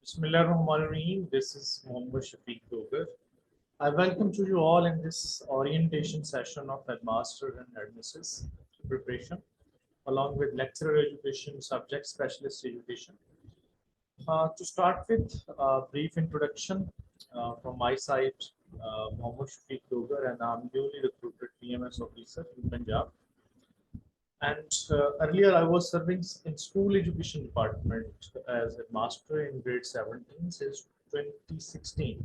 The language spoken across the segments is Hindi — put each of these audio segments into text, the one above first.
Bismillahirrahmanirrahim. This is Mohammed Shafiq Dogar. I welcome to you all in this orientation session of Headmaster and Headmisses preparation, along with lecturer education, subject specialist education. To start with a brief introduction from my side, Mohammed Shafiq Dogar, and I'm newly recruited PMS officer in Punjab. And earlier I was serving in school education department as a master in grade 17 since 2016.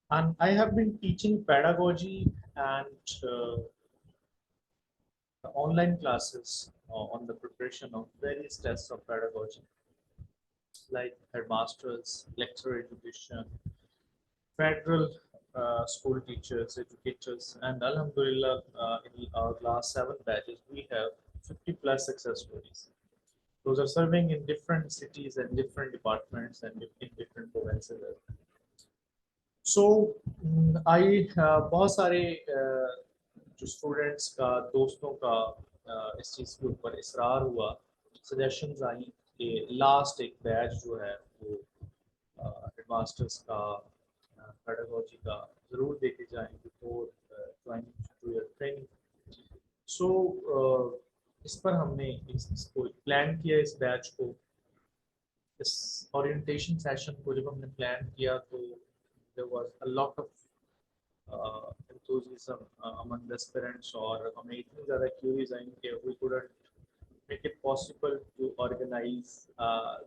And I have been teaching pedagogy and online classes on the preparation of various tests of pedagogy, like headmasters, lecturer education, federal school teachers, educators, and Alhamdulillah, in our last 7 batches, we have 50 plus success stories. Those are serving in different cities and different departments and in different provinces. So I बहुत सारे जो स्टूडेंट्स का दोस्तों का इस चीज़ के ऊपर इसरार हुआ, सजेशंस आई कि लास्ट एक बैच जो है वो हेडमास्टर्स का पेडागोजी का ज़रूर देखे जाएं before joining to your training. So इस पर हमने इसको प्लान किया, इस बैच को, इस ओरिएंटेशन सेशन को जब हमने प्लान किया तो there was a lot of enthusiasm among the aspirants, और हमें इतनी ज़्यादा क्यूरीज आई कि we couldn't make it possible to organize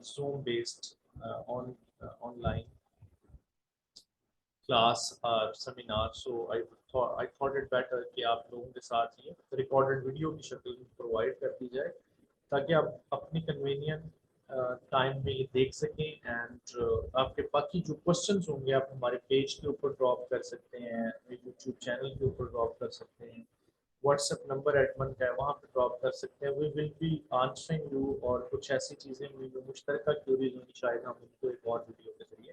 Zoom based online class or seminar. So I thought it better कि आप लोगों के साथ ये रिकॉर्डेड वीडियो की शक्ल में प्रोवाइड कर दी जाए ताकि आप अपनी कन्वीनियंट टाइम में ये देख सकें. एंड आपके बाकी जो क्वेश्चंस होंगे आप हमारे पेज के ऊपर ड्रॉप कर सकते हैं, यूट्यूब चैनल के ऊपर ड्रॉप कर सकते हैं, व्हाट्सएप नंबर एडमिन का है वहाँ पे ड्रॉप कर सकते हैं. We will be answering you, और कुछ ऐसी चीज़ें हुई जो मुश्तरका क्यूरीज होंगी शायद हम उनको एक और वीडियो के जरिए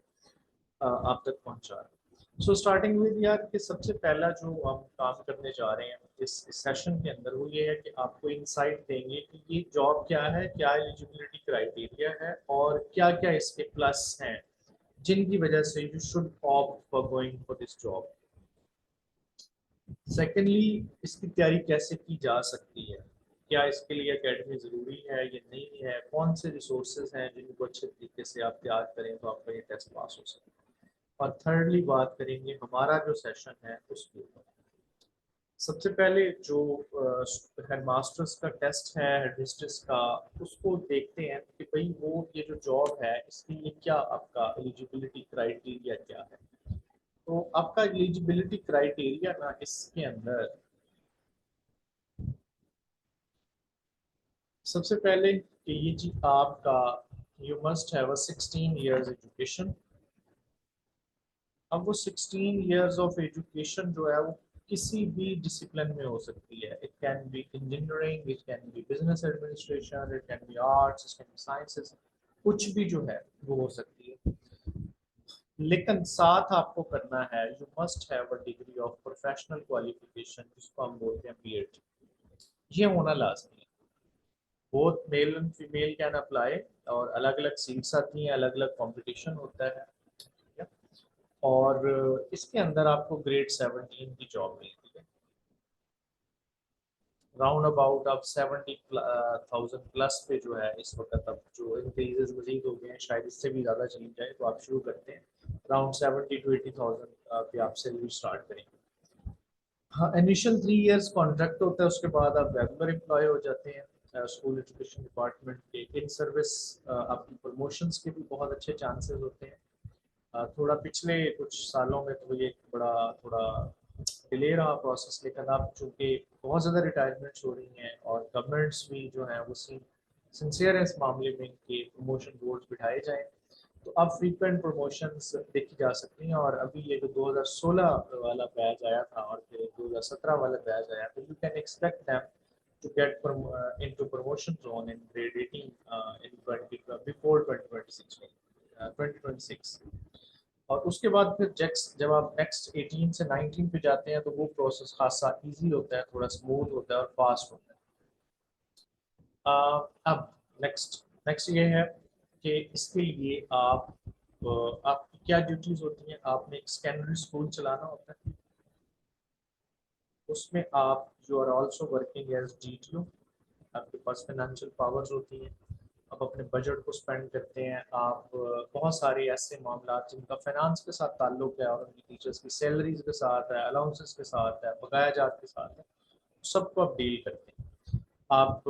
आप तक पहुँचा रहे हैं. सो स्टार्टिंग विद यार कि सबसे पहला जो हम काम करने जा रहे हैं इस सेशन के अंदर वो ये है कि आपको इंसाइट देंगे कि ये जॉब क्या है, क्या एलिजिबिलिटी क्राइटेरिया है और क्या क्या इसके प्लस हैं जिनकी वजह से you should opt for going for this job. Secondly, इसकी तैयारी कैसे की जा सकती है, क्या इसके लिए एकेडमी ज़रूरी है या नहीं है, कौन से रिसोर्सेज हैं जिनको अच्छे तरीके से आप तैयार करें तो आपका ये टेस्ट पास हो सके. और थर्डली बात करेंगे हमारा जो सेशन है उसके ऊपर. सबसे पहले जो हेडमास्टर्स का टेस्ट है, हेडमिस्ट्रेस का, उसको देखते हैं कि भाई वो ये जो जॉब है इसके लिए क्या आपका एलिजिबिलिटी क्राइटेरिया क्या है. तो आपका एलिजिबिलिटी क्राइटेरिया ना इसके अंदर सबसे पहले कि ये जी आपका you must have a 16 years education. अब वो 16 इयर्स ऑफ एजुकेशन जो है वो किसी भी डिसिप्लिन में हो सकती है. It can be engineering, it can be business administration, it can be arts, it can be sciences, कुछ भी जो है वो हो सकती है. लेकिन साथ आपको करना है you must have a degree of professional qualification, जिसको हम बोलते हैं बीएड. ये होना लाजमी है. Both male and female can apply, और अलग अलग सीट्स आती हैं, अलग अलग कंपटीशन होता है. और इसके अंदर आपको ग्रेड 17 की जॉब मिलती है. राउंड अबाउट अब 70,000 प्लस पे जो है इस वक्त, अब जो इंक्रीजेस मजीद हो गए हैं शायद इससे भी ज़्यादा चली जाए, तो आप शुरू करते हैं अराउंड 70 to 80,000 पे आप सैलरी स्टार्ट करेंगे. हाँ, इनिशियल 3 इयर्स कॉन्ट्रैक्ट होता है, उसके बाद आप रेगुलर एम्प्लॉय हो जाते हैं स्कूल एजुकेशन डिपार्टमेंट के. इन सर्विस आपकी प्रमोशंस के भी बहुत अच्छे चांसेस होते हैं. थोड़ा पिछले कुछ सालों में तो ये बड़ा थोड़ा डिले रहा प्रोसेस, लेकिन अब चूँकि बहुत ज़्यादा रिटायरमेंट्स हो रही हैं और गवर्नमेंट्स भी जो हैं वो सिंसियर है इस मामले में कि प्रमोशन बोर्ड्स बिठाए जाएँ, तो अब फ्रीक्वेंट प्रमोशंस देखी जा सकती हैं. और अभी ये जो 2016 वाला बैच आया था और फिर 2017 वाला बैच आया, तो you can expect them to get into promotion zone in grade 18 in 20 before 2026 2026. और उसके बाद फिर जब आप नेक्स्ट 18 से 19 पे जाते हैं तो वो प्रोसेस खासा इजी होता है, थोड़ा स्मूथ होता है और फास्ट होता है. अब नेक्स्ट ये है कि इसके लिए आपकी क्या ड्यूटीज होती हैं। आपने एक सेकेंडरी स्कूल चलाना होता है, उसमें आप you are also working as DTO, आपके पास फाइनेंशियल पावर्स होती हैं, आप अपने बजट को स्पेंड करते हैं। आप बहुत सारे ऐसे मामला जिनका फाइनेंस के साथ ताल्लुक है और उनकी टीचर्स की सैलरीज के साथ है, अलाउंसेस के साथ है, बकाया जात के साथ है, सबको आप डील करते हैं। आप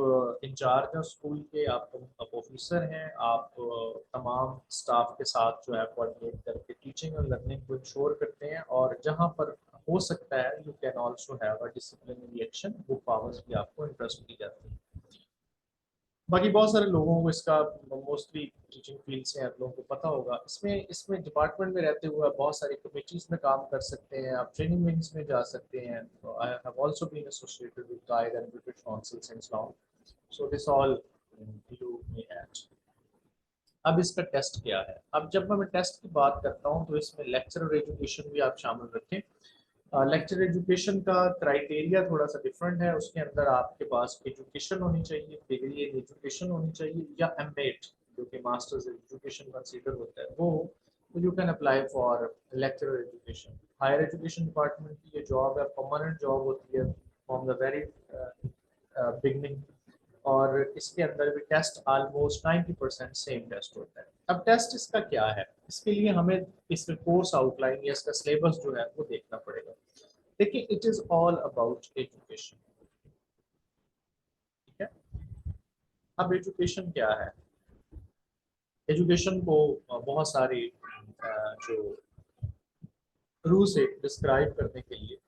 इंचार्ज हैं स्कूल के, आप ऑफिसर हैं, आप तमाम स्टाफ के साथ जो है कोऑर्डिनेट करके टीचिंग और लर्निंग को इंश्योर करते हैं। और जहाँ पर हो सकता है you can also have a disciplinary action, वो पावर्स भी आपको इंटरेस्ट दी जाती है। बाकी बहुत सारे लोगों को इसका, मोस्टली टीचिंग फील्ड से आप लोगों को पता होगा, इसमें इसमें डिपार्टमेंट में रहते हुए आप बहुत सारी कमेटीज में काम कर सकते हैं, आप ट्रेनिंग विंग्स में जा सकते हैं। I have also been associated with guide and British Council since long, so this all you may have. अब इसका टेस्ट क्या है। अब जब मैं टेस्ट की बात करता हूँ तो इसमें लेक्चरर एजुकेशन भी आप शामिल रखें। लेक्चर एजुकेशन का क्राइटेरिया थोड़ा सा डिफरेंट है। उसके अंदर आपके पास एजुकेशन होनी चाहिए, डिग्री इन एजुकेशन होनी चाहिए, या एमएड जो कि मास्टर्स एजुकेशन कंसीडर होता है वो, तो you can apply for lecturer education. Higher education department की ये जॉब है, परमानेंट जॉब होती है फ्रॉम द वेरी बिगनिंग। और इसके अंदर भी टेस्ट ऑलमोस्ट 90% सेम टेस्ट होता है। अब टेस्ट इसका क्या है, इसके लिए हमें इसका कोर्स आउटलाइन या इसका सिलेबस जो है वो देखना पड़ेगा। देखिए, it is all about education, ठीक है। अब एजुकेशन क्या है, एजुकेशन को बहुत सारे जो रूल्स है डिस्क्राइब करने के लिए,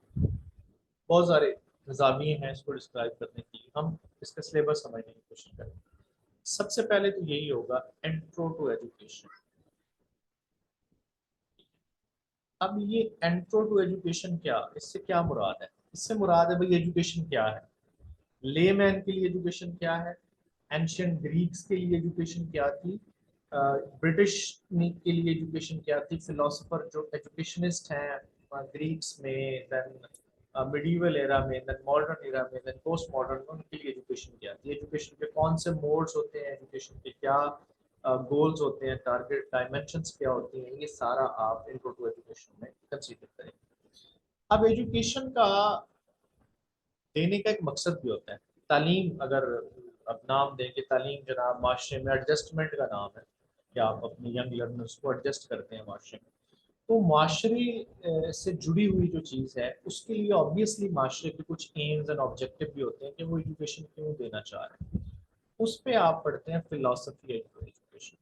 बहुत सारे निज़ामिये हैं इसको डिस्क्राइब करने के लिए। हम इसका सिलेबस समझने की कोशिश करें। सबसे पहले तो यही होगा इंट्रो टू एजुकेशन। अब ये इंट्रो टू एजुकेशन क्या, इससे क्या मुराद है, इससे मुराद है भाई एजुकेशन क्या है, लेमैन के लिए एजुकेशन क्या है, एंशियंट ग्रीक्स के लिए एजुकेशन क्या थी, ब्रिटिश के लिए एजुकेशन क्या थी, फिलोसोफर जो एजुकेशनिस्ट हैं ग्रीक्स में, देन मिडीवल एरा में, देन मॉडर्न एरा में, देन पोस्ट मॉडर्न में, उनके लिए एजुकेशन क्या थी, एजुकेशन के कौन से मोड्स होते हैं, एजुकेशन के क्या गोल्स होते हैं, टारगेट डायमेंशंस क्या होती हैं, ये सारा आप इंट्रो टू एजुकेशन में कंसीडर करेंगे। अब एजुकेशन का देने का एक मकसद भी होता है। तालीम, अगर अब नाम दें कि तालीम जनाब माशरे में एडजस्टमेंट का नाम है, कि आप अपनी यंग लर्नर्स को एडजस्ट करते हैं माशरे में, तो माशरे से जुड़ी हुई जो चीज़ है उसके लिए ऑब्वियसली माशरे के कुछ एम्स एंड ऑब्जेक्टिव भी होते हैं कि वो एजुकेशन क्यों देना चाह रहे हैं। उस पर आप पढ़ते हैं फिलोसफी एजुकेशन,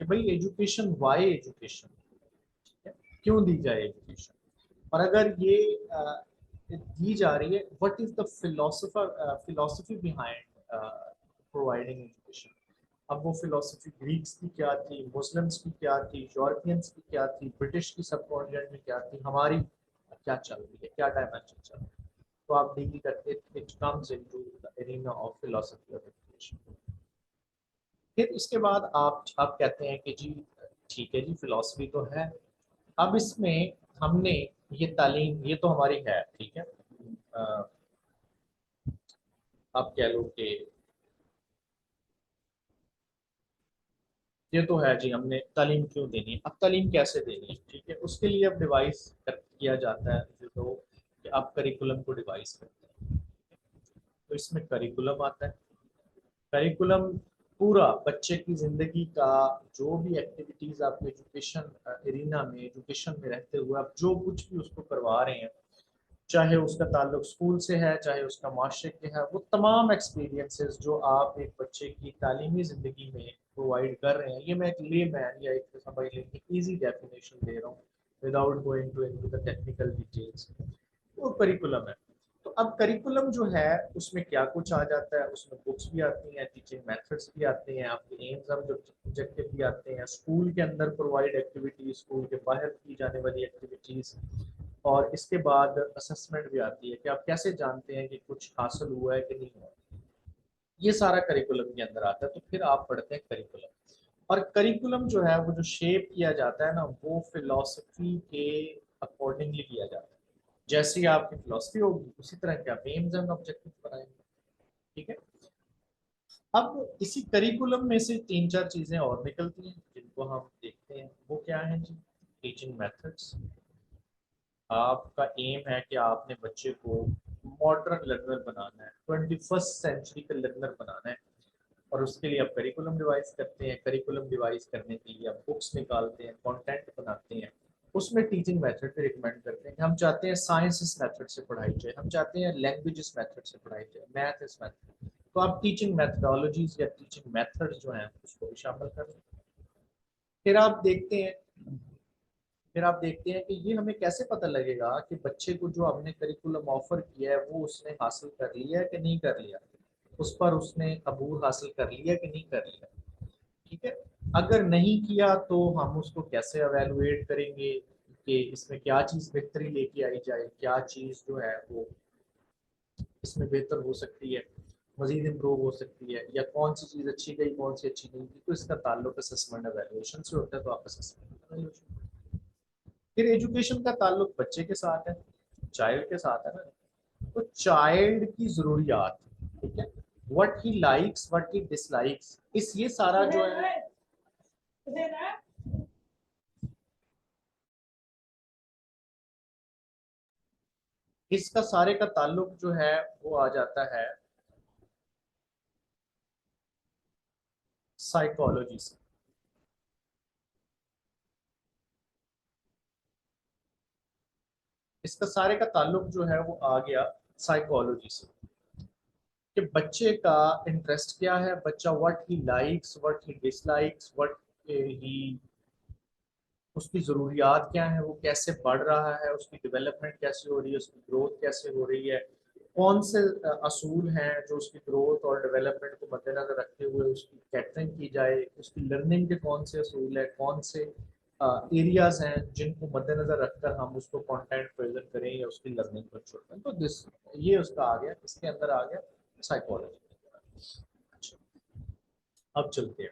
कि भाई एजुकेशन, वाई एजुकेशन, क्यों दी जाए एजुकेशन। और अगर ये दी जा रही है, what is the philosophy behind providing education. अब वो फिलोसफी ग्रीक्स की क्या थी, मुस्लिम्स की क्या थी, यूरोपियंस की क्या थी, ब्रिटिश की सब कॉन्टिनेंट में क्या थी, हमारी क्या चल रही है, क्या डायमेंशन चल रहा है, तो आप डील करते, it comes into the arena of philosophy of education. फिर इसके बाद आप कहते हैं कि जी ठीक है जी, फिलोसफी तो है, अब इसमें हमने ये तालीम, ये तो हमारी है, ठीक है। अ, आप कह लो कि ये तो है जी, हमने तालीम क्यों देनी है, अब तालीम कैसे देनी है, ठीक है, उसके लिए अब डिवाइस किया जाता है जो, तो कि आप करिकुलम को डिवाइस करते हैं। तो इसमें करिकुलम आता है। करिकुलम पूरा बच्चे की ज़िंदगी का जो भी एक्टिविटीज़ आप एजुकेशन एरिना में, एजुकेशन में रहते हुए आप जो कुछ भी उसको करवा रहे हैं, चाहे उसका ताल्लुक स्कूल से है, चाहे उसका माशरे के है, वो तमाम एक्सपीरियंसेस जो आप एक बच्चे की तालीमी ज़िंदगी में प्रोवाइड कर रहे हैं, ये मैं एक ले मैन या एक समझ लें ईजी डेफिनेशन दे रहा हूँ without going to into the technical details, वो करिकुलम है। तो अब करिकुलम जो है उसमें क्या कुछ आ जाता है, उसमें बुक्स भी आती हैं, टीचिंग मेथड्स भी आते हैं, आपके एम्स और ऑब्जेक्टिव भी आते हैं, स्कूल के अंदर प्रोवाइड एक्टिविटीज, स्कूल के बाहर की जाने वाली एक्टिविटीज, और इसके बाद असेसमेंट भी आती है कि आप कैसे जानते हैं कि कुछ हासिल हुआ है कि नहीं हुआ। ये सारा करिकुलम के अंदर आता है। तो फिर आप पढ़ते हैं करिकुलम, और करिकुलम जो है वो जो शेप किया जाता है ना, वो फिलॉसफी के अकॉर्डिंगली किया जाता है। जैसी आपकी फिलॉसफी होगी उसी तरह के आप एम्स एंड ऑब्जेक्टिव बनाएंगे, ठीक है। अब इसी करिकुलम में से तीन चार चीजें और निकलती हैं जिनको हम देखते हैं, वो क्या है जी? Teaching methods. आपका एम है कि आपने बच्चे को मॉडर्न लर्नर बनाना है, 21st सेंचुरी का लर्नर बनाना है, और उसके लिए आप करिकुलम डिवाइस करते हैं। करिकुलम डिवाइस करने के लिए आप बुक्स निकालते हैं, कंटेंट बनाते हैं, उसमें टीचिंग मेथड भी रिकमेंड करते हैं कि हम चाहते हैं साइंस इस मेथड से पढ़ाई जाए, हम चाहते हैं लैंग्वेज इस मेथड से पढ़ाई जाए, मैथ इस मेथड। तो आप टीचिंग मेथडोलॉजीज या टीचिंग मेथड जो हैं उसको भी शामिल कर रहे हैं। फिर आप देखते हैं फिर आप देखते हैं कि ये हमें कैसे पता लगेगा कि बच्चे को जो हमने करिकुलम ऑफर किया है वो उसने हासिल कर लिया है कि नहीं कर लिया, उस पर उसने अबूर हासिल कर लिया कि नहीं कर लिया। ठीक है। अगर नहीं किया तो हम उसको कैसे एवेलुएट करेंगे कि इसमें क्या चीज़ बेहतरी लेके आई जाए, क्या चीज़ जो है वो इसमें बेहतर हो सकती है, मजीद इम्प्रूव हो सकती है, या कौन सी चीज़ अच्छी गई कौन सी अच्छी नहीं गई। तो इसका ताल्लुक असेसमेंट एवेलुएशन से होता है, तो आप असेसमेंट एवेलुएशन। फिर एजुकेशन का ताल्लुक बच्चे के साथ है, चाइल्ड के साथ है ना। तो चाइल्ड की जरूरियात, ठीक है, what he likes what he dislikes, इस ये सारा जो है इसका सारे का ताल्लुक जो है वो आ जाता है साइकोलॉजी से। इसका सारे का ताल्लुक जो है वो आ गया साइकोलॉजी से, कि बच्चे का इंटरेस्ट क्या है, बच्चा what he likes what he dislikes, what he उसकी ज़रूरियात क्या है, वो कैसे बढ़ रहा है, उसकी डेवलपमेंट कैसे हो रही है, उसकी ग्रोथ कैसे हो रही है, कौन से असूल हैं जो उसकी ग्रोथ और डेवलपमेंट को मद्देनजर रखते हुए उसकी कैटरिंग की जाए, उसकी लर्निंग के कौन से असूल है, कौन से एरियाज हैं जिनको मद्देनजर रखकर हम उसको कंटेंट प्रेजेंट करें या उसकी लर्निंग को छोड़ें। तो दिस ये उसका आ गया, इसके अंदर आ गया साइकोलॉजी। अच्छा, अब चलते हैं।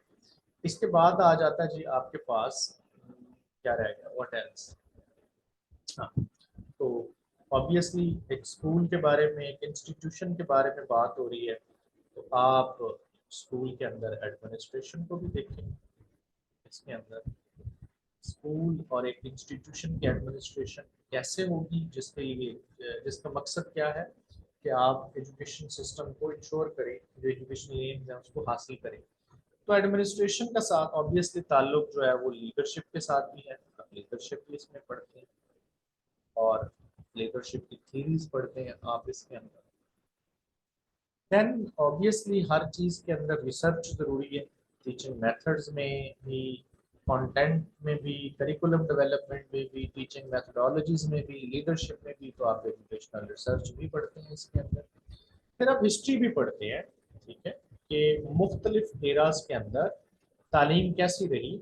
इसके बाद आ जाता है जी आपके पास क्या रहेगा, व्हाट एल्स। हाँ, तो ऑब्वियसली एक स्कूल के बारे में, एक इंस्टीट्यूशन के बारे में बात हो रही है, तो आप स्कूल के अंदर एडमिनिस्ट्रेशन को भी देखें। इसके अंदर स्कूल और एक इंस्टीट्यूशन की एडमिनिस्ट्रेशन कैसे होगी, जिसके लिए जिसका मकसद क्या है कि आप एजुकेशन सिस्टम को इंश्योर करें, जो एजुकेशनल एम्स हैं उसको हासिल करें। तो एडमिनिस्ट्रेशन का साथ ऑब्वियसली ताल्लुक जो है वो लीडरशिप के साथ भी है, लीडरशिप भी इसमें पढ़ते हैं, और लीडरशिप की थीरीज पढ़ते हैं आप इसके अंदर। देन ऑब्वियसली हर चीज़ के अंदर रिसर्च ज़रूरी है, टीचिंग मेथड्स में भी, कंटेंट में भी, करिकुलम डेवलपमेंट में भी, टीचिंग मेथडोलॉजीज में भी, लीडरशिप में भी, तो आप एजुकेशनल रिसर्च भी पढ़ते हैं इसके अंदर। फिर आप हिस्ट्री भी पढ़ते हैं, ठीक है, कि मुख्तलिफ एराज के अंदर तालीम कैसी रही,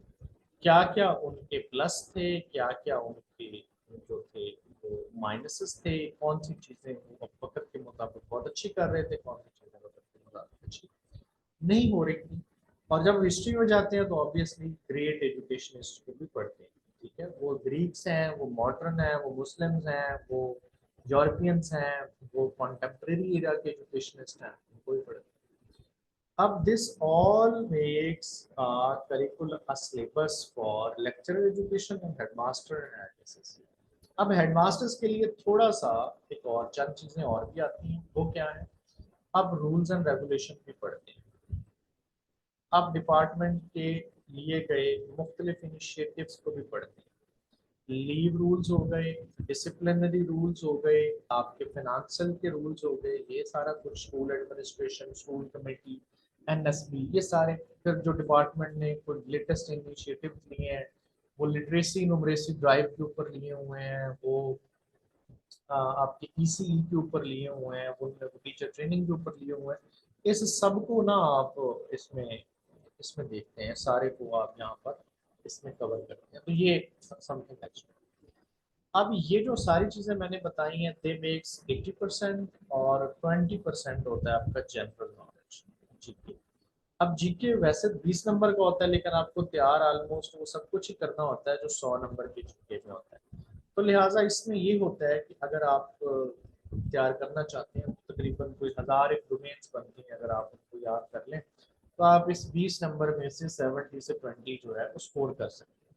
क्या क्या उनके प्लस थे, क्या क्या उनके जो थे वो माइनसेस थे, कौन सी चीज़ें वो वक्त के मुताबिक बहुत अच्छी कर रहे थे, कौन सी चीज़ें वक्त के मुताबिक अच्छी नहीं हो रही थी। और जब हिस्ट्री में जाते हैं तो ऑब्वियसली ग्रेट एजुकेशन हिस्ट्री भी पढ़ते हैं, ठीक है, वो ग्रीक्स हैं, वो मॉडर्न हैं, वो मुस्लिम्स हैं, वो यूरोपियंस हैं, वो कॉन्टेम्प्रेरी एरा के एजुकेशनिस्ट हैं, उनको भी पढ़ते हैं। अब this all makes a curriculum a syllabus for lecturer education and headmaster analysis। अब हेडमास्टर्स के लिए थोड़ा सा एक और चंद चीजें और भी आती हैं, वो क्या है, अब रूल्स एंड रेगुलेशन भी पढ़ते हैं, अब डिपार्टमेंट के लिए गए मुख्तलिफ इनिशिएटिव्स को भी पढ़ते हैं, लीव रूल्स हो गए, डिसिप्लिनरी रूल्स हो गए, आपके फाइनेंशियल के रूल्स हो गए, ये सारा कुछ school administration, school committee, NSB, ये सारे। फिर जो डिपार्टमेंट ने कोई लेटेस्ट इनिशिएटिव लिए हैं, वो लिटरेसी न्यूमरेसी ड्राइव के ऊपर लिए हुए हैं, वो आपके ईसीई के ऊपर लिए हुए हैं, वो टीचर ट्रेनिंग के ऊपर लिए हुए हैं, इस सब को ना आप इसमें इसमें देखते हैं, सारे को आप यहाँ पर इसमें कवर करते हैं। तो ये समथिंग एक्स्ट्रा। अब ये जो सारी चीज़ें मैंने बताई हैं, दे मेक्स 80% और 20% होता है आपका जनरल नॉलेज, जीके। अब जीके वैसे 20 नंबर का होता है, लेकिन आपको तैयार ऑलमोस्ट वो सब कुछ ही करना होता है जो 100 नंबर के जीके में होता है। तो लिहाजा इसमें ये होता है कि अगर आप तैयार करना चाहते हैं तो तकरीबन कोई 1000 एक डोमेन्स बनती हैं, अगर आप उनको याद कर लें तो आप इस 20 नंबर में से 70 से 20 जो है वो स्कोर कर सकते हैं।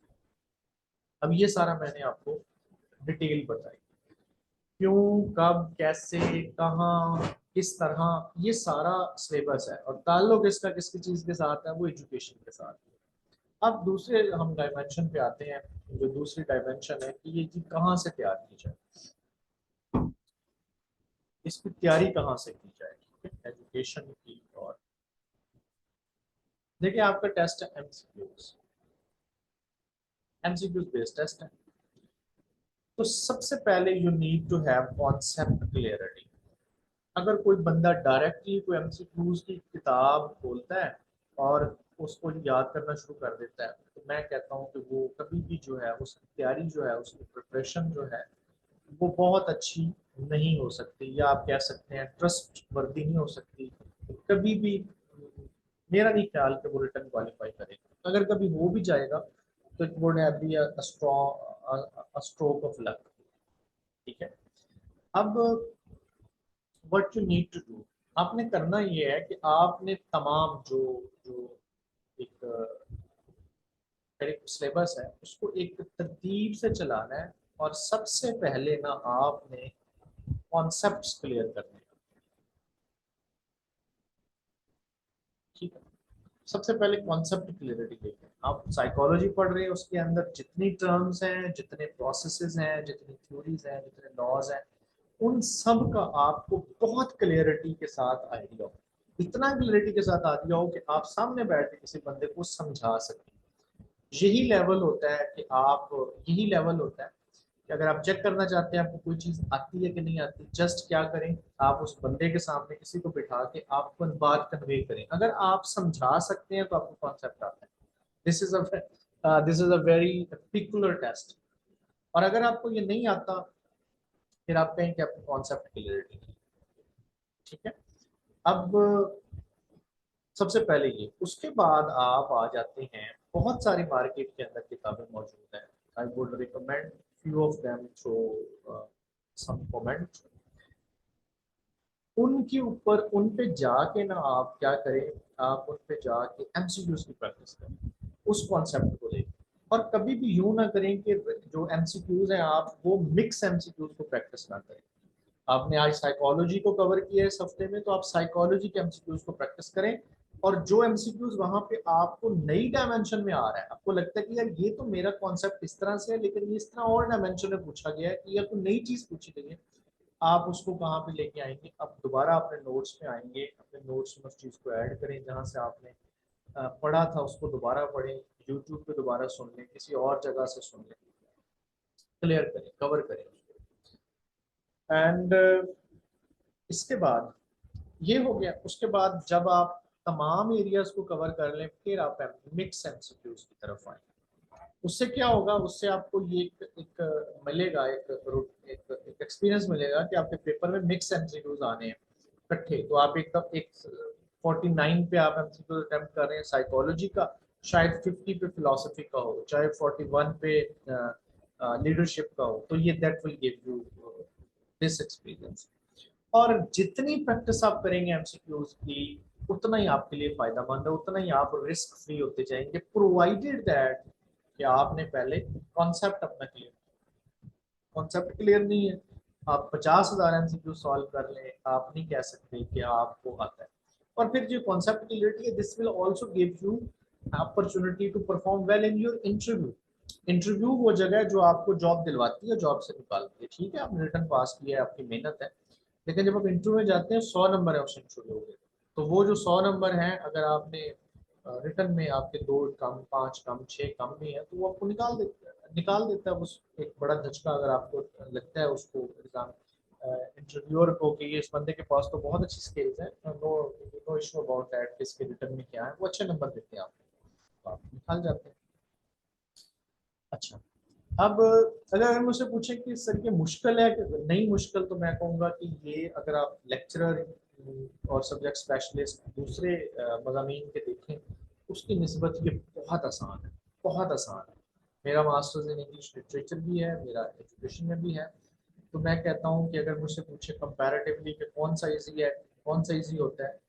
अब ये सारा मैंने आपको डिटेल बताई, क्यों, कब, कैसे, कहाँ, किस तरह, ये सारा सिलेबस है। और ताल्लुक इसका किसकी चीज के साथ है, वो एजुकेशन के साथ है। अब दूसरे हम डायमेंशन पे आते हैं। जो दूसरी डायमेंशन है कि ये चीज कहाँ से तैयार की जाए, इसकी तैयारी कहाँ से की जाए, एजुकेशन की। और देखिए आपका टेस्ट है एमसीक्यूज, एमसीक्यूज बेस्ड टेस्ट है। तो सबसे पहले you need to have concept clarity. अगर कोई बंदा डायरेक्टली कोई एमसीक्यूज की किताब खोलता है और उसको याद करना शुरू कर देता है, तो मैं कहता हूँ कि वो कभी भी जो है उसकी तैयारी जो है, उसकी प्रिपरेशन जो है, वो बहुत अच्छी नहीं हो सकती, या आप कह सकते हैं ट्रस्ट वर्दी नहीं हो सकती कभी भी। मेरा नहीं ख्याल कि वो रिटर्न क्वालिफाई करेगा। अगर कभी हो भी जाएगा तो it would have be a stroke of luck. ठीक है। अब what you need to do, आपने करना ये है कि आपने तमाम जो जो एक सिलेबस है उसको एक तरतीब से चलाना है। और सबसे पहले ना आपने कॉन्सेप्ट्स क्लियर करने हैं। ठीक है। सबसे पहले कॉन्सेप्ट क्लियरिटी देखें। आप साइकोलॉजी पढ़ रहे हैं, उसके अंदर जितनी टर्म्स हैं, जितने प्रोसेसेस हैं, जितनी थ्योरीज हैं, जितने लॉज हैं, उन सब का आपको बहुत क्लियरिटी के साथ आइडिया हो। इतना क्लियरिटी के साथ आइडिया हो कि आप सामने बैठ के किसी बंदे को समझा सकें। यही लेवल होता है कि आप, यही लेवल होता है कि अगर आप चेक करना चाहते हैं आपको कोई चीज आती है कि नहीं आती, जस्ट क्या करें, आप उस बंदे के सामने किसी को बिठा के आपको बात कन्वे करें। अगर आप समझा सकते हैं तो आपको कॉन्सेप्ट आता है। This is a very particular test. और अगर आपको ये नहीं आता, फिर आप कहें कि आपको कॉन्सेप्ट क्लियरिटी नहीं। ठीक है। अब सबसे पहले ये, उसके बाद आप आ जाते हैं, बहुत सारी मार्केट के अंदर किताबें मौजूद हैं। I would recommend few of them through some comment. उनके ऊपर, उन पे जाके ना आप क्या करें, आप उन पे जाके एमसीक्यूज की प्रैक्टिस करें, उस कॉन्सेप्ट को लेकर। और कभी भी यूं ना करें कि जो एमसीक्यूज हैं आप वो मिक्स एमसीक्यूज को प्रैक्टिस ना करें। आपने आज साइकोलॉजी को कवर किया है इस हफ्ते में, तो आप साइकोलॉजी के एमसीक्यूज को प्रैक्टिस करें। और जो एमसीक्यूज वहां पे आपको नई डायमेंशन में आ रहा है, आपको लगता है कि यार ये तो मेरा कॉन्सेप्ट इस तरह से है, लेकिन ये इस तरह और डायमेंशन में पूछा गया है, कि या कोई नई चीज पूछी गई है, आप उसको कहाँ पे लेके आएंगे, अब दोबारा अपने नोट्स में आएंगे, अपने नोट्स में उस चीज़ को ऐड करें जहाँ से आपने पढ़ा था, उसको दोबारा पढ़ें, यूट्यूब पे दोबारा सुन लें, किसी और जगह से सुन लें, क्लियर करें, कवर करें उसको। एंड इसके बाद ये हो गया। उसके बाद जब आप तमाम एरियाज को कवर कर लें, फिर आप मिक्स एमसीक्यूज की तरफ आए। उससे क्या होगा, उससे आपको ये एक मिलेगा, एक एक्सपीरियंस मिलेगा कि आपके पेपर में मिक्स एमसीक्यूज आने हैं इकट्ठे। तो आप एकदम एक 49 पे आप एमसीक्यू अटेम्प्ट कर रहे हैं साइकोलॉजी का, शायद 50 पे फिलोसफी का हो, चाहे 41 पे लीडरशिप का हो, तो ये that will give you this experience. और जितनी प्रैक्टिस आप करेंगे एमसीक्यूज की, उतना ही आपके लिए फायदेमंद है, उतना ही आप रिस्क फ्री होते जाएंगे, प्रोवाइडेड दैट कि आपने पहले कॉन्सेप्ट अपना क्लियर। कॉन्सेप्ट क्लियर नहीं है, आप 50,000 एमसीक्यू सॉल्व कर लें, आप नहीं कह सकते कि आपको आता है। और फिर जो कॉन्सेप्ट क्लियरिटी है, this will also give you opportunity to perform well in your interview. Interview वो जगह है जो आपको जॉब दिलवाती है, जॉब से निकालती है। ठीक है, आपने रिटर्न पास किया है, आपकी मेहनत है, लेकिन जब आप इंटरव्यू में जाते हैं 100 नंबर है उस इंटरव्यू के, तो वो जो 100 नंबर हैं, अगर आपने रिटर्न में आपके 2 कम, 5 कम, 6 कम भी है, तो वो आपको निकाल देता है। उस एक बड़ा धचका अगर आपको लगता है उसको एग्जाम इंटरव्यूअर को कि ये इस बंदे के पास तो बहुत अच्छी स्किल्स है, no no issue about that, इसके रिटर्न में क्या है, वो अच्छे नंबर देते हैं आपको, तो आप निकाल जाते हैं। अच्छा। अब अगर मुझसे पूछे कि सर ये मुश्किल है कि नहीं मुश्किल, तो मैं कहूँगा कि ये अगर आप लेक्चरर और सब्जेक्ट स्पेशलिस्ट दूसरे मज़ामीन के देखें, उसकी निस्बत ये बहुत आसान है, बहुत आसान है। मेरा मास्टर्स इन इंग्लिश लिटरेचर भी है, मेरा एजुकेशन में भी है। तो मैं कहता हूँ कि अगर मुझसे पूछे कंपैरेटिवली कि कौन सा इजी है, कौन सा इजी होता है,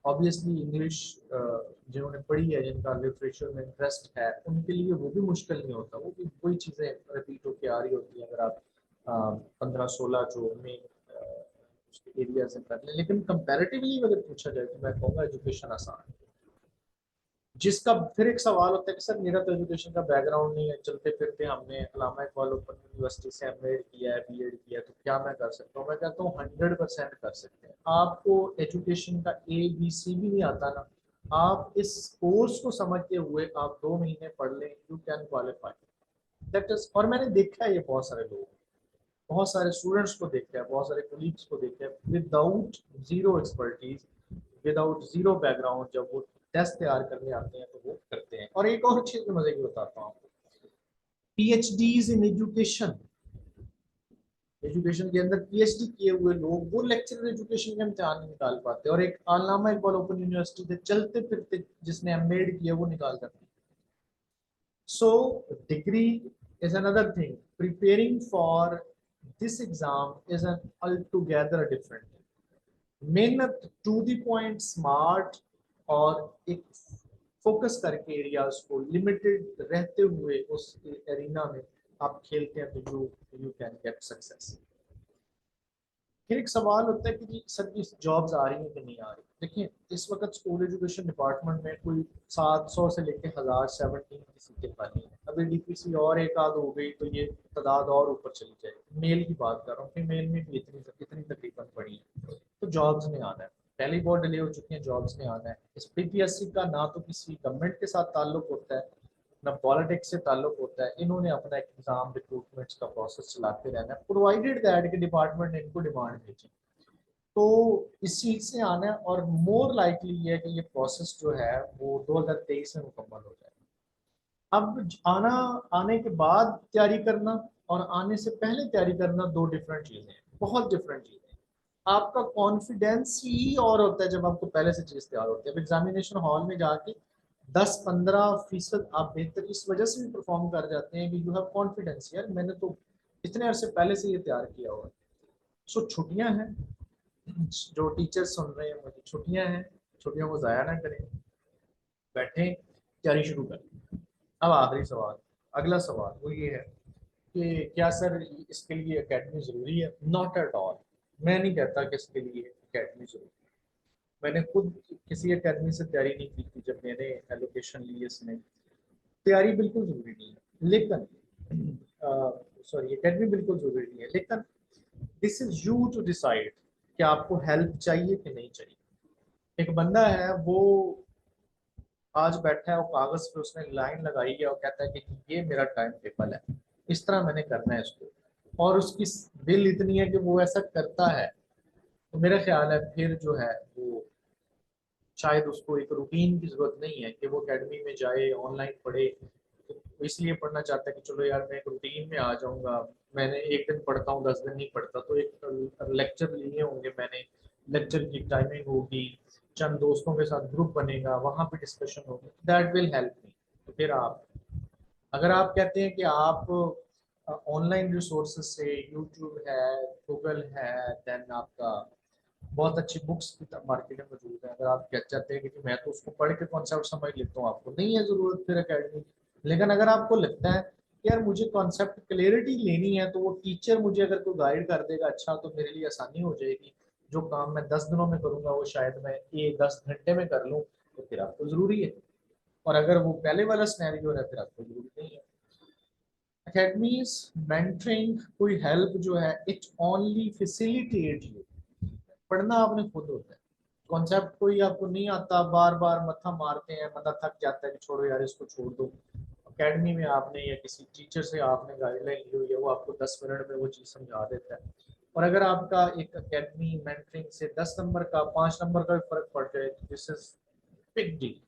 ऑब्वियसली इंग्लिश जिन्होंने पढ़ी है, जिनका लिटरेचर में इंटरेस्ट है, उनके लिए वो भी मुश्किल नहीं होता, वो भी वही चीज़ें रिपीट होकर आ रही होती हैं अगर आप 15-16 जो मेन उसके एरिया से कर लें। लेकिन कंपैरेटिवली अगर पूछा जाए तो मैं कहूँगा एजुकेशन आसान है। जिसका फिर एक सवाल होता है कि सर मेरा तो एजुकेशन का बैकग्राउंड नहीं है, चलते फिरते हमने अलामा इकबाल ओपन यूनिवर्सिटी से एमएड किया है, बीएड किया है, तो क्या मैं कर सकता हूँ? मैं कहता हूँ 100% कर सकते हैं। आपको एजुकेशन का ABC भी नहीं आता ना, आप इस कोर्स को समझते हुए आप 2 महीने पढ़ लें, you can qualify. That is, और मैंने देखा है ये बहुत सारे लोग, बहुत सारे स्टूडेंट्स को देखा है, बहुत सारे कोलीग्स को देखा है, without zero expertise, without zero background, जब वो टेस्ट तैयार करने आते हैं तो वो करते हैं। और एक और चीज मजे की बताता हूँ आपको, PhDs इन एजुकेशन, एजुकेशन के अंदर PhD किए हुए लोग वो लेक्चरर एजुकेशन के इम्तिहान नहीं निकाल पाते, और एक अल्लामा इकबाल ओपन यूनिवर्सिटी से चलते फिरते जिसने एमएड किया वो निकाल जाते हैं। So degree is another thing. Preparing for this exam is an altogether different thing. मेहनत, टू द पॉइंट, स्मार्ट, और एक फोकस करके एरियाज को लिमिटेड रहते हुए उस एरिना में आप खेलते हैं तो यू कैन गेट सक्सेस। फिर एक सवाल होता है कि जी सर की जॉब्स आ रही हैं कि नहीं आ रही। देखिए इस वक्त स्कूल एजुकेशन डिपार्टमेंट में कोई 700 से लेकर 1017 की सीटें खाली हैं। अभी DPC और एक आध हो गई तो ये तादाद और ऊपर चली जाएगी। मेल की बात कर रहा हूँ, फीमेल में भी इतनी तकरीबन पड़ी है, तो जॉब्स में आना है। पहली बहुत डिले हो चुकी है, जॉब्स में आना है। इस PPSC का ना तो किसी गवर्नमेंट के साथ ताल्लुक होता है, ना पॉलिटिक्स से ताल्लुक होता है। इन्होंने अपना एग्जाम रिक्रूटमेंट्स का प्रोसेस चलाते रहना है, प्रोवाइडेड दैट कि डिपार्टमेंट ने इनको डिमांड भेजी, तो इस चीज से आना है। और मोर लाइकली ये है कि ये प्रोसेस जो है वो 2023 में मुकम्मल हो जाए। अब आना, आने के बाद तैयारी करना और आने से पहले तैयारी करना दो डिफरेंट चीजें हैं, बहुत डिफरेंट चीजें हैं। आपका कॉन्फिडेंस ही और होता है जब आपको पहले से चीज तैयार होती है। अब एग्जामिनेशन हॉल में जाके 10-15% आप बेहतर इस वजह से भी परफॉर्म कर जाते हैं कि यू हैव कॉन्फिडेंस, यार मैंने तो इतने अरसे पहले से ये तैयार किया हुआ है। सो छुट्टियां हैं, जो टीचर्स सुन रहे हैं मुझे, छुट्टियां हैं, छुट्टियों को जाया ना करें, बैठें, तैयारी शुरू करें। अब आखिरी सवाल, अगला सवाल वो ये है कि क्या सर इसके लिए एकेडमी जरूरी है? Not at all. मैं नहीं कहता कि इसके लिए एकेडमी जरूरी है। मैंने खुद किसी एकेडमी से तैयारी नहीं की थी जब मैंने एलोकेशन ली इसमें। तैयारी बिल्कुल जरूरी नहीं है, लेकिन सॉरी एकेडमी बिल्कुल जरूरी नहीं है, लेकिन this is you to decide कि आपको हेल्प चाहिए कि नहीं चाहिए। एक बंदा है वो आज बैठा है, वो कागज पे उसने लाइन लगाई है और कहता है कि ये मेरा टाइम टेबल है, इस तरह मैंने करना है इसको, और उसकी दिल इतनी है कि वो ऐसा करता है, तो मेरा ख्याल है फिर जो है वो शायद उसको एक रूटीन की जरूरत नहीं है कि वो एकेडमी में जाए, ऑनलाइन पढ़े। तो वो इसलिए पढ़ना चाहता है कि चलो यार मैं एक रूटीन में आ जाऊंगा, मैंने एक दिन पढ़ता हूँ 10 दिन नहीं पढ़ता, तो एक लेक्चर लिए होंगे मैंने, लेक्चर की टाइमिंग होगी, चंद दोस्तों के साथ ग्रुप बनेगा, वहां पे डिस्कशन होगी, दैट विल हेल्प मी। तो फिर आप, अगर आप कहते हैं कि आप ऑनलाइन रिसोर्सेज से, यूट्यूब है, गूगल है, देन आपका बहुत अच्छी बुक्स मार्केट में मौजूद है, अगर आप कह चाहते हैं कि मैं तो उसको पढ़ के कॉन्सेप्ट समझ लेता हूँ, आपको नहीं है जरूरत फिर एकेडमी। लेकिन अगर आपको लगता है कि यार मुझे कॉन्सेप्ट क्लियरिटी लेनी है, तो वो टीचर मुझे अगर कोई गाइड कर देगा अच्छा, तो मेरे लिए आसानी हो जाएगी। जो काम मैं 10 दिनों में करूंगा वो शायद मैं ये 10 घंटे में कर लूँ, तो फिर आपको जरूरी है। और अगर वो पहले वाला सिनेरियो है फिर आपको जरूरी नहीं है। अकेडमीज, मेंटरिंग, कोई हेल्प जो है, इट ओनली फैसिलिटेट यू। पढ़ना आपने खुद होता है। कॉन्सेप्ट कोई आपको नहीं आता, बार बार मत्था मारते हैं, बंदा थक जाता है कि छोड़ो यार इसको छोड़ दो। अकेडमी में आपने या किसी टीचर से आपने गाइडलाइन ली हुई है, वो आपको 10 मिनट में वो चीज़ समझा देता है। और अगर आपका एक अकेडमी मेंटरिंग से 10 नंबर का, 5 नंबर का भी फर्क पड़ जाए तो दिस इज बिग डील।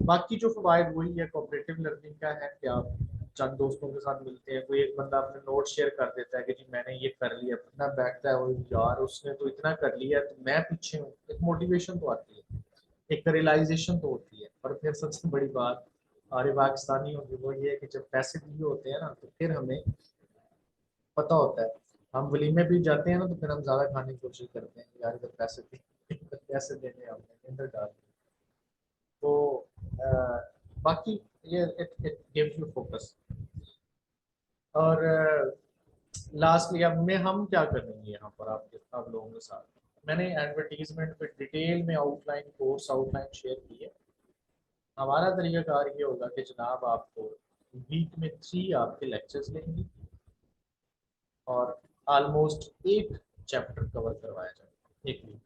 बाकी जो फवायद वही है, कोऑपरेटिव लर्निंग का है कि आप चंद दोस्तों के साथ मिलते हैं, कोई एक बंदा अपने नोट शेयर कर देता है कि जी मैंने ये कर लिया, बंदा बैठता है वो यार उसने तो इतना कर लिया तो मैं पीछे हूँ, एक मोटिवेशन तो आती है, एक रियलाइजेशन तो होती है। और फिर सबसे बड़ी बात हमारे पाकिस्तानी होगी वो ये है कि जब पैसे दिए होते हैं ना तो फिर हमें पता होता है, हम वलीमे भी जाते हैं ना तो फिर हम ज्यादा खाने की कोशिश करते हैं यार, अगर पैसे थे कैसे देने हमने इंटर डाल दी। तो बाकी ये इट गिव्स यू फोकस। और लास्टली अब में हम क्या करेंगे यहाँ पर आपके आप लोगों के साथ, मैंने एडवर्टीजमेंट पे डिटेल में आउटलाइन कोर्स आउटलाइन शेयर की है। हमारा तरीकाकार ये होगा कि जनाब आपको वीक में 3 आपके लेक्चर्स लेंगे और ऑलमोस्ट एक चैप्टर कवर करवाया जाएगा एक वीक में।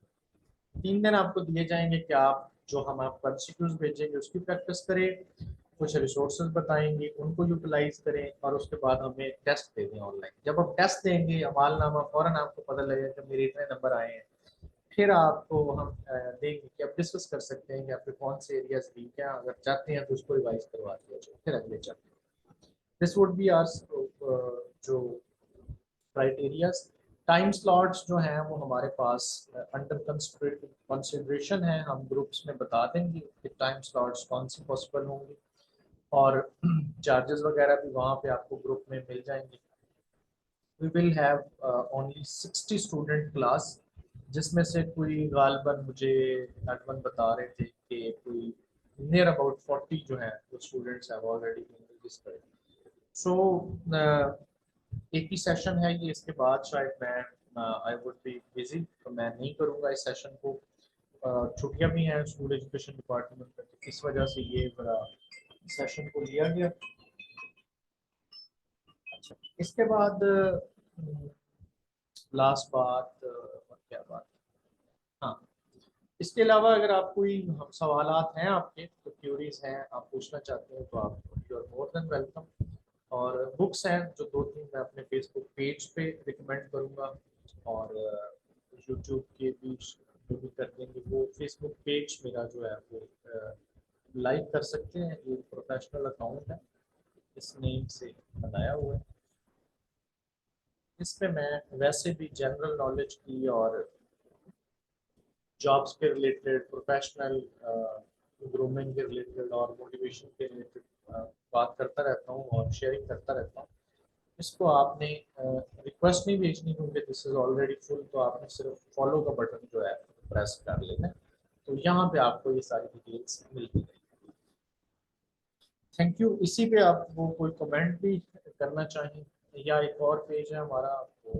3 दिन आपको दिए जाएंगे कि आप जो हम आपको MCQs भेजेंगे उसकी प्रैक्टिस करें, कुछ रिसोर्सेज बताएंगे उनको यूटिलाइज करें और उसके बाद हमें टेस्ट दे दें ऑनलाइन। जब आप टेस्ट देंगे अमालनामा फौरन आपको पता लगेगा कि मेरे इतने नंबर आए हैं, फिर आपको हम देंगे कि आप डिस्कस कर सकते हैं कि आपके कौन से एरियाज वीक हैं, अगर चाहते हैं तो उसको रिवाइज करवा दिया जाए फिर अगले chapter. This would be our जो क्राइटेरियाज। टाइम स्लॉट्स जो हैं वो हमारे पास अंडर कंसिडरेशन है, हम ग्रुप्स में बता देंगे कि टाइम स्लॉट्स कौन सी पॉसिबल होंगे और चार्जेस वगैरह भी वहाँ पे आपको ग्रुप में मिल जाएंगे। We will have only 60 student class, जिसमें से कोई गालबन मुझे नटवन बता रहे थे कि कोई नियर अबाउट 40 जो है वो students have already been registered. So एक ही सेशन है ये, इसके बाद शायद मैं आई वुड बी बिजी तो मैं नहीं करूँगा इस सेशन को। छुट्टियां भी हैं स्कूल एजुकेशन डिपार्टमेंट में, तो इस वजह से ये बड़ा सेशन को लिया गया। अच्छा, इसके बाद लास्ट बात और क्या बात, हाँ इसके अलावा अगर आप कोई सवालात हैं आपके, तो क्यूरीज हैं आप पूछना चाहते हैं तो आप you are more than welcome. और बुक्स हैं जो 2-3 मैं अपने फेसबुक पेज पे रिकमेंड करूँगा और यूट्यूब के भी जो भी कर देंगे वो फेसबुक पेज मेरा जो है वो लाइक कर सकते हैं। ये प्रोफेशनल अकाउंट है, इस नेम से बनाया हुआ है। इस पे मैं वैसे भी जनरल नॉलेज की और जॉब्स के रिलेटेड, प्रोफेशनल ग्रूमिंग के रिलेटेड और मोटिवेशन के रिलेटेड बात करता रहता हूँ और शेयरिंग करता रहता हूँ। इसको आपने रिक्वेस्ट नहीं भेजनी क्योंकि दिस इज ऑलरेडी फुल, तो आपने सिर्फ फॉलो का बटन जो है प्रेस कर लेना है, तो यहाँ पे आपको ये सारी डिटेल्स मिलती रहेगी। Thank you. इसी पे आप वो कोई कमेंट भी करना चाहें, या एक और पेज है हमारा वो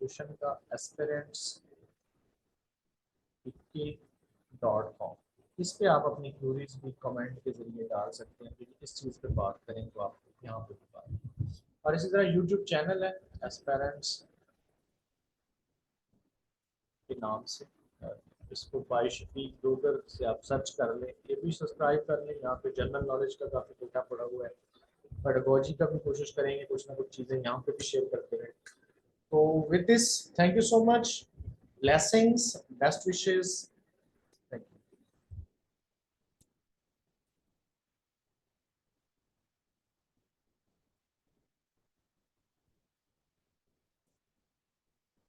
ट्यूशन का aspirants.com, इस पे आप अपनी क्यूरीज भी कमेंट के जरिए डाल सकते हैं कि किस चीज़ पे बात करें तो आप यहाँ पे बात। और इसी तरह यूट्यूब चैनल है एस्पेरेंट्स के नाम से, इसको बाई शफीक डोगर से आप सर्च कर लें, ये भी सब्सक्राइब कर लें। यहाँ पे जनरल नॉलेज का काफ़ी डेटा पड़ा हुआ है, पेडागोजी का भी कोशिश करेंगे कुछ ना कुछ चीज़ें यहाँ पे भी शेयर करते रहें। तो with this thank you so much, blessings, best wishes,